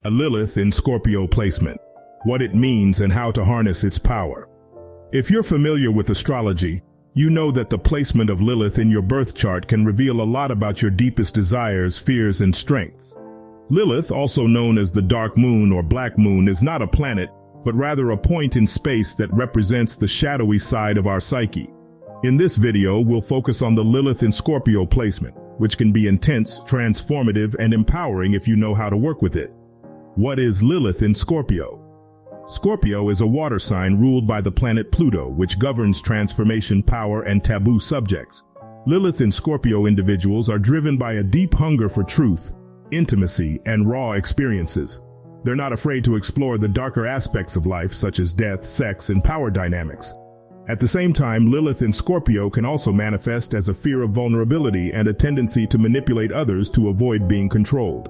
A Lilith in Scorpio placement, what it means and how to harness its power. If you're familiar with astrology, you know that the placement of Lilith in your birth chart can reveal a lot about your deepest desires, fears, and strengths. Lilith, also known as the dark moon or black moon, is not a planet, but rather a point in space that represents the shadowy side of our psyche. In this video, we'll focus on the Lilith in Scorpio placement, which can be intense, transformative, and empowering if you know how to work with it. What is Lilith in Scorpio? Scorpio is a water sign ruled by the planet Pluto, which governs transformation, power, and taboo subjects. Lilith in Scorpio individuals are driven by a deep hunger for truth, intimacy, and raw experiences. They're not afraid to explore the darker aspects of life, such as death, sex, and power dynamics. At the same time, Lilith in Scorpio can also manifest as a fear of vulnerability and a tendency to manipulate others to avoid being controlled.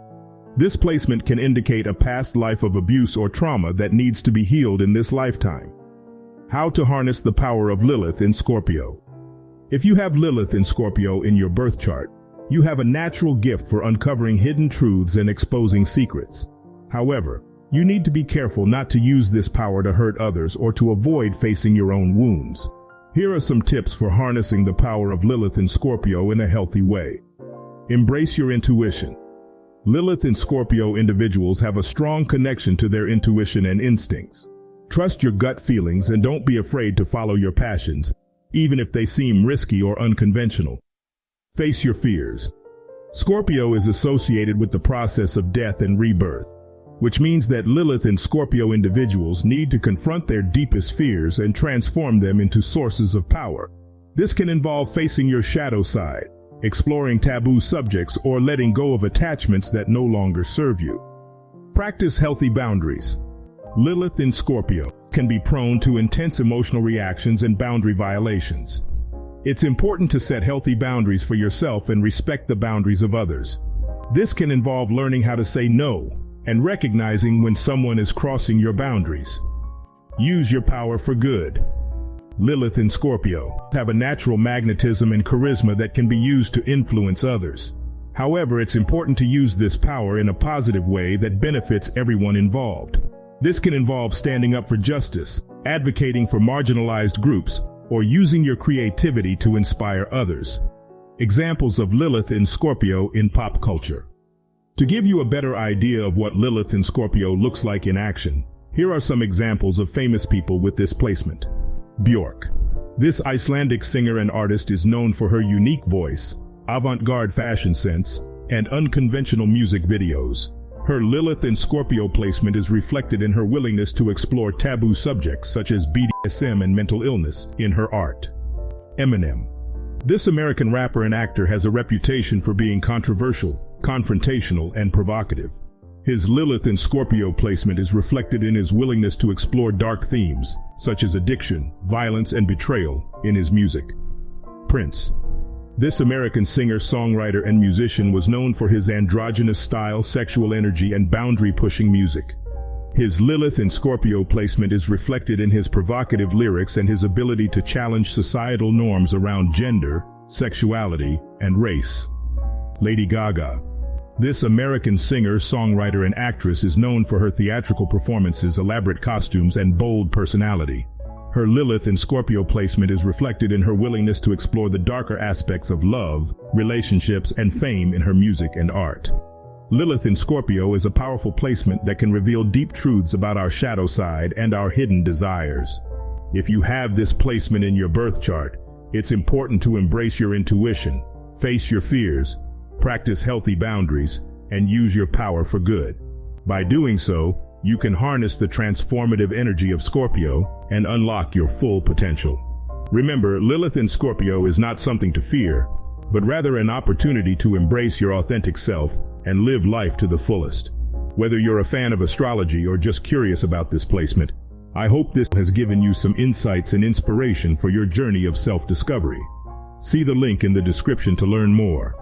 This placement can indicate a past life of abuse or trauma that needs to be healed in this lifetime. How to harness the power of Lilith in Scorpio. If you have Lilith in Scorpio in your birth chart, you have a natural gift for uncovering hidden truths and exposing secrets. However, you need to be careful not to use this power to hurt others or to avoid facing your own wounds. Here are some tips for harnessing the power of Lilith in Scorpio in a healthy way. Embrace your intuition. Lilith in Scorpio individuals have a strong connection to their intuition and instincts. Trust your gut feelings and don't be afraid to follow your passions, even if they seem risky or unconventional. Face your fears. Scorpio is associated with the process of death and rebirth, which means that Lilith in Scorpio individuals need to confront their deepest fears and transform them into sources of power. This can involve facing your shadow side, exploring taboo subjects, or letting go of attachments that no longer serve you. Practice healthy boundaries. Lilith in Scorpio can be prone to intense emotional reactions and boundary violations. It's important to set healthy boundaries for yourself and respect the boundaries of others. This can involve learning how to say no and recognizing when someone is crossing your boundaries. Use your power for good. Lilith in Scorpio have a natural magnetism and charisma that can be used to influence others. However, it's important to use this power in a positive way that benefits everyone involved. This can involve standing up for justice, advocating for marginalized groups, or using your creativity to inspire others. Examples of Lilith in Scorpio in pop culture. To give you a better idea of what Lilith in Scorpio looks like in action, here are some examples of famous people with this placement. Björk. This Icelandic singer and artist is known for her unique voice, avant-garde fashion sense, and unconventional music videos. Her Lilith in Scorpio placement is reflected in her willingness to explore taboo subjects such as BDSM and mental illness in her art. Eminem. This American rapper and actor has a reputation for being controversial, confrontational, and provocative. His Lilith in Scorpio placement is reflected in his willingness to explore dark themes, such as addiction, violence, and betrayal, in his music. Prince. This American singer, songwriter, and musician was known for his androgynous style, sexual energy, and boundary-pushing music. His Lilith in Scorpio placement is reflected in his provocative lyrics and his ability to challenge societal norms around gender, sexuality, and race. Lady Gaga. This American singer, songwriter, and actress is known for her theatrical performances, elaborate costumes, and bold personality. Her Lilith in Scorpio placement is reflected in her willingness to explore the darker aspects of love, relationships, and fame in her music and art. Lilith in Scorpio is a powerful placement that can reveal deep truths about our shadow side and our hidden desires. If you have this placement in your birth chart, it's important to embrace your intuition, face your fears, practice healthy boundaries, and use your power for good. By doing so, you can harness the transformative energy of Scorpio and unlock your full potential. Remember, Lilith in Scorpio is not something to fear, but rather an opportunity to embrace your authentic self and live life to the fullest. Whether you're a fan of astrology or just curious about this placement, I hope this has given you some insights and inspiration for your journey of self-discovery. See the link in the description to learn more.